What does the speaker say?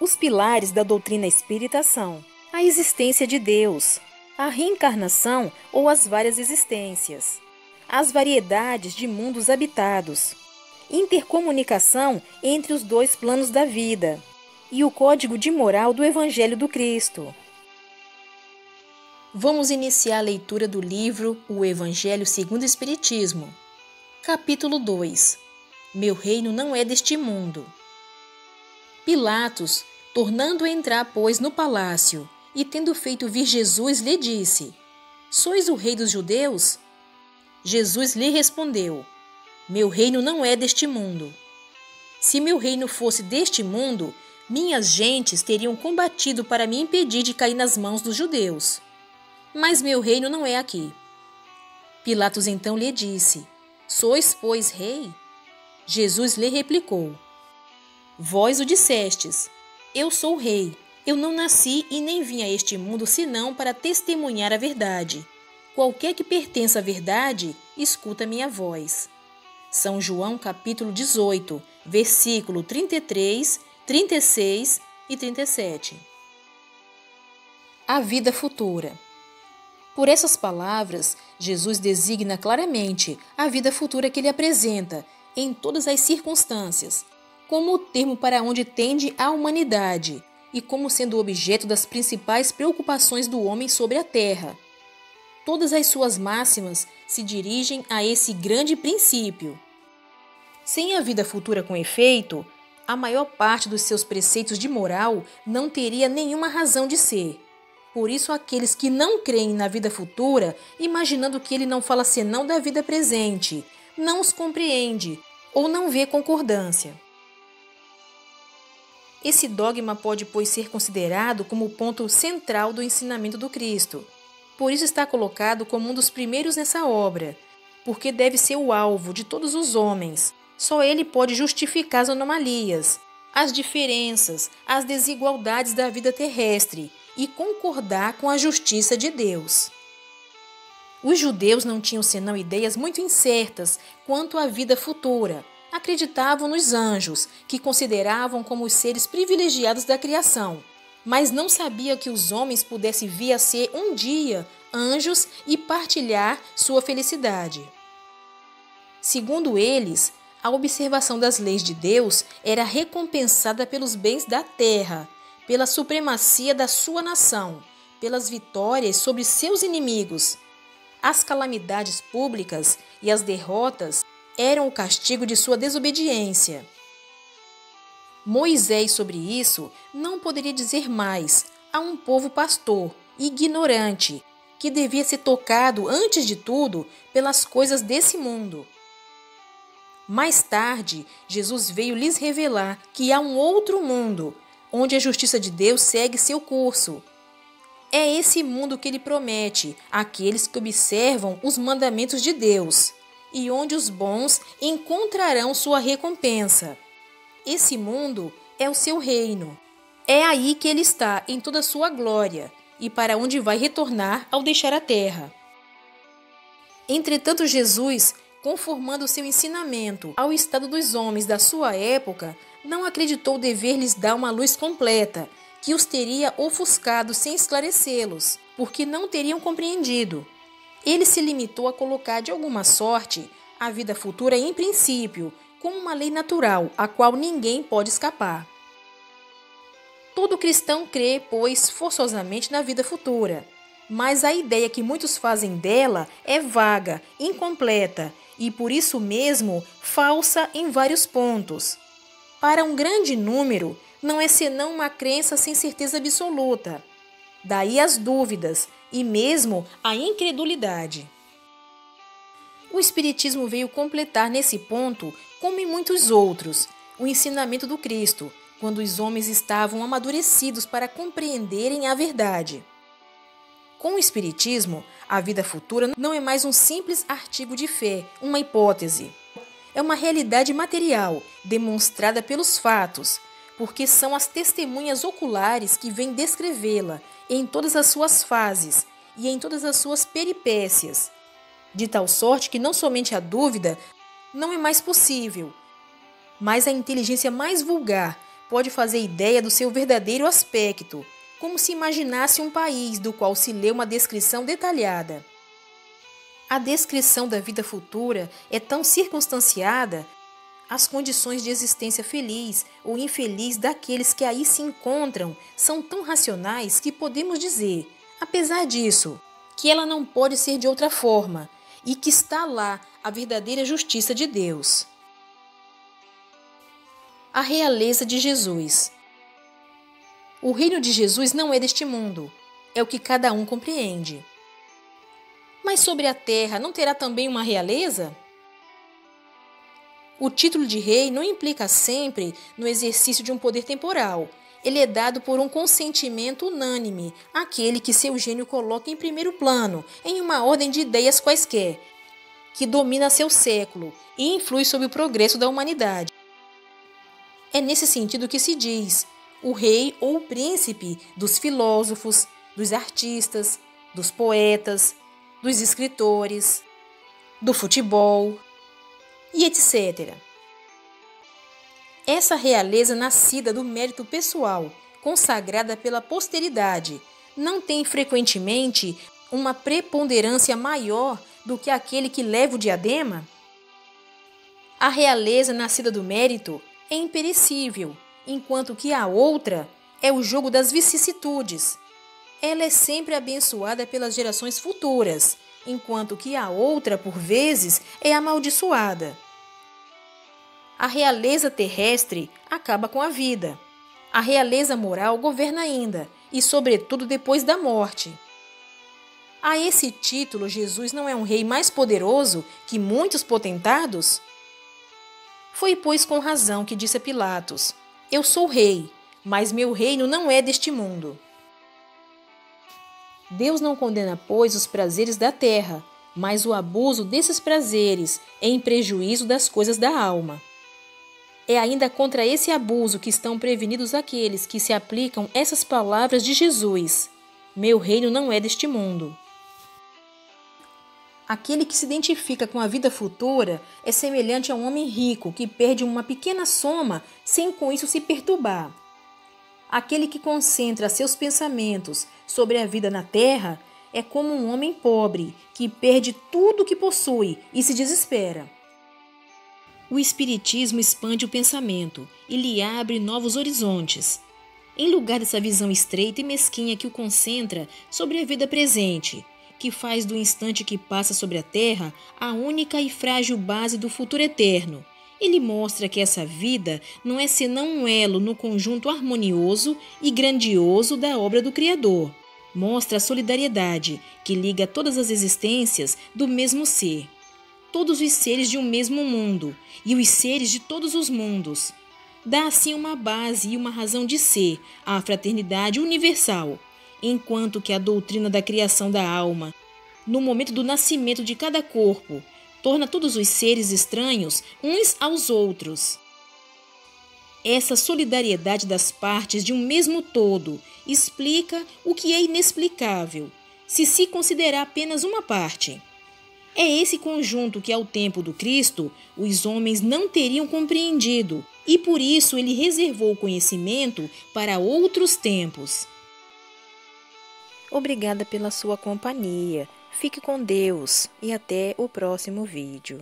Os pilares da doutrina espírita são a existência de Deus, a reencarnação ou as várias existências, as variedades de mundos habitados, intercomunicação entre os dois planos da vida e o código de moral do Evangelho do Cristo. Vamos iniciar a leitura do livro O Evangelho segundo o Espiritismo. Capítulo 2. Meu reino não é deste mundo. Pilatos, tornando a entrar, pois, no palácio, e tendo feito vir Jesus, lhe disse: Sois o rei dos judeus? Jesus lhe respondeu: Meu reino não é deste mundo. Se meu reino fosse deste mundo, minhas gentes teriam combatido para me impedir de cair nas mãos dos judeus. Mas meu reino não é aqui. Pilatos então lhe disse: Sois, pois, rei? Jesus lhe replicou: Vós o dissestes. Eu sou rei. Eu não nasci e nem vim a este mundo senão para testemunhar a verdade. Qualquer que pertença à verdade, escuta minha voz. São João capítulo 18, versículo 33, 36 e 37. A vida futura. Por essas palavras, Jesus designa claramente a vida futura que ele apresenta, em todas as circunstâncias, como o termo para onde tende a humanidade e como sendo o objeto das principais preocupações do homem sobre a terra. Todas as suas máximas se dirigem a esse grande princípio. Sem a vida futura com efeito, a maior parte dos seus preceitos de moral não teria nenhuma razão de ser. Por isso, aqueles que não creem na vida futura, imaginando que ele não fala senão da vida presente, não os compreende ou não vê concordância. Esse dogma pode, pois, ser considerado como o ponto central do ensinamento do Cristo. Por isso está colocado como um dos primeiros nessa obra, porque deve ser o alvo de todos os homens. Só ele pode justificar as anomalias, as diferenças, as desigualdades da vida terrestre e concordar com a justiça de Deus. Os judeus não tinham senão ideias muito incertas quanto à vida futura. Acreditavam nos anjos, que consideravam como os seres privilegiados da criação, mas não sabiam que os homens pudessem vir a ser um dia anjos e partilhar sua felicidade. Segundo eles, a observação das leis de Deus era recompensada pelos bens da terra, pela supremacia da sua nação, pelas vitórias sobre seus inimigos. As calamidades públicas e as derrotas eram o castigo de sua desobediência. Moisés, sobre isso, não poderia dizer mais a um povo pastor, ignorante, que devia ser tocado, antes de tudo, pelas coisas desse mundo. Mais tarde, Jesus veio lhes revelar que há um outro mundo, onde a justiça de Deus segue seu curso. É esse mundo que ele promete àqueles que observam os mandamentos de Deus, e onde os bons encontrarão sua recompensa. Esse mundo é o seu reino. É aí que ele está em toda a sua glória, e para onde vai retornar ao deixar a terra. Entretanto, Jesus, conformando seu ensinamento ao estado dos homens da sua época, não acreditou dever lhes dar uma luz completa, que os teria ofuscado sem esclarecê-los, porque não teriam compreendido. Ele se limitou a colocar de alguma sorte a vida futura em princípio, como uma lei natural, a qual ninguém pode escapar. Todo cristão crê, pois, forçosamente na vida futura, mas a ideia que muitos fazem dela é vaga, incompleta e, por isso mesmo, falsa em vários pontos. Para um grande número, não é senão uma crença sem certeza absoluta. Daí as dúvidas e mesmo a incredulidade. O Espiritismo veio completar nesse ponto, como em muitos outros, o ensinamento do Cristo, quando os homens estavam amadurecidos para compreenderem a verdade. Com o Espiritismo, a vida futura não é mais um simples artigo de fé, uma hipótese. É uma realidade material, demonstrada pelos fatos, porque são as testemunhas oculares que vêm descrevê-la em todas as suas fases e em todas as suas peripécias, de tal sorte que não somente a dúvida não é mais possível, mas a inteligência mais vulgar pode fazer ideia do seu verdadeiro aspecto, como se imaginasse um país do qual se lê uma descrição detalhada. A descrição da vida futura é tão circunstanciada, as condições de existência feliz ou infeliz daqueles que aí se encontram são tão racionais que podemos dizer, apesar disso, que ela não pode ser de outra forma e que está lá a verdadeira justiça de Deus. A realeza de Jesus. O reino de Jesus não é deste mundo, é o que cada um compreende. Mas sobre a terra não terá também uma realeza? O título de rei não implica sempre no exercício de um poder temporal. Ele é dado por um consentimento unânime, aquele que seu gênio coloca em primeiro plano, em uma ordem de ideias quaisquer, que domina seu século e influi sobre o progresso da humanidade. É nesse sentido que se diz o rei ou o príncipe dos filósofos, dos artistas, dos poetas, dos escritores, do futebol e etc. Essa realeza nascida do mérito pessoal, consagrada pela posteridade, não tem frequentemente uma preponderância maior do que aquele que leva o diadema? A realeza nascida do mérito é imperecível, enquanto que a outra é o jogo das vicissitudes. Ela é sempre abençoada pelas gerações futuras, enquanto que a outra, por vezes, é amaldiçoada. A realeza terrestre acaba com a vida. A realeza moral governa ainda, e sobretudo depois da morte. A esse título, Jesus não é um rei mais poderoso que muitos potentados? Foi, pois, com razão que disse a Pilatos: Eu sou rei, mas meu reino não é deste mundo. Deus não condena, pois, os prazeres da terra, mas o abuso desses prazeres em prejuízo das coisas da alma. É ainda contra esse abuso que estão prevenidos aqueles que se aplicam essas palavras de Jesus: Meu reino não é deste mundo. Aquele que se identifica com a vida futura é semelhante a um homem rico que perde uma pequena soma sem com isso se perturbar. Aquele que concentra seus pensamentos sobre a vida na terra é como um homem pobre que perde tudo o que possui e se desespera. O Espiritismo expande o pensamento e lhe abre novos horizontes. Em lugar dessa visão estreita e mesquinha que o concentra sobre a vida presente, que faz do instante que passa sobre a terra a única e frágil base do futuro eterno, ele mostra que essa vida não é senão um elo no conjunto harmonioso e grandioso da obra do Criador. Mostra a solidariedade que liga todas as existências do mesmo ser, todos os seres de um mesmo mundo e os seres de todos os mundos. Dá assim uma base e uma razão de ser à fraternidade universal, enquanto que a doutrina da criação da alma, no momento do nascimento de cada corpo, torna todos os seres estranhos uns aos outros. Essa solidariedade das partes de um mesmo todo explica o que é inexplicável, se considerar apenas uma parte. É esse conjunto que, ao tempo do Cristo, os homens não teriam compreendido, e por isso ele reservou o conhecimento para outros tempos. Obrigada pela sua companhia. Fique com Deus e até o próximo vídeo.